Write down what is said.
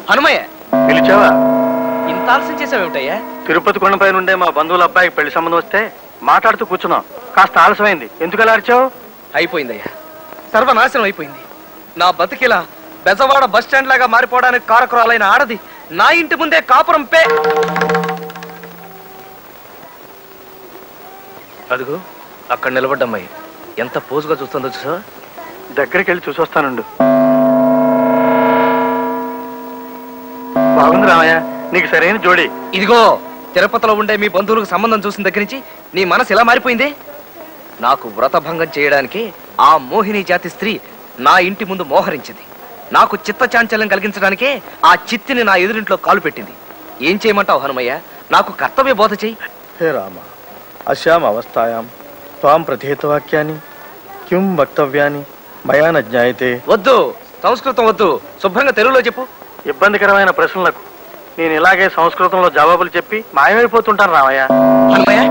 హనుమయ్య పిలిచావా? ఇంత ఆలస్యం చేసావేమిటయ్యా? తిరుపతి కొండపై నుండే మా బంధువుల అబ్బాయికి పెళ్లి సంబంధం వస్తే మాట్లాడుతూ కూర్చున్నాం. కాస్త ఆలస్యమైంది. ఎందుకు అలా అరిచావు? అయిపోయిందయ్యా, సర్వనాశనం అయిపోయింది. నా బతికిలా బెజవాడ బస్ స్టాండ్ లాగా మారిపోవడానికి కారకురాలైన ఆడది నా ఇంటి ముందే కాపురం పే. అదుగు అక్కడ నిలబడ్డమ్మాయి ఎంత పోజుగా చూస్తుందో చూసా. దగ్గరికి వెళ్ళి చూసొస్తానుండు. బాగుంది రామయ్య, నీకు సరైన జోడి. ఇదిగో తిరుపతిలో ఉండే మీ బంధువులకు సంబంధం చూసిన దగ్గర నుంచి నీ మనసు ఎలా మారిపోయింది? నాకు వ్రతభంగం చేయడానికి ఆ మోహిని జాతి స్త్రీ నా ఇంటి ముందు మోహరించింది. నాకు చిత్త చాంచల్యం కలిగించడానికే ఆ చిత్తిని నా ఎదురింట్లో కాలు పెట్టింది. ఏం చేయమంటావు హనుమయ్య? నాకు కర్తవ్య బోధ చెయ్యి. హే రామ, అశ్యాం అవస్థాయాం త్వాం ప్రథేతవాక్యాన్ని కిం వక్తవ్యాన్ని మయా న జ్ఞాయతే. వద్దు, సంస్కృతం వద్దు, శుభ్రంగా తెలుగులో చెప్పు. ఇబ్బందికరమైన ప్రశ్నలకు నేను ఇలాగే సంస్కృతంలో జవాబులు చెప్పి మాయమైపోతుంటాను రామయ్య. హనుమయ్య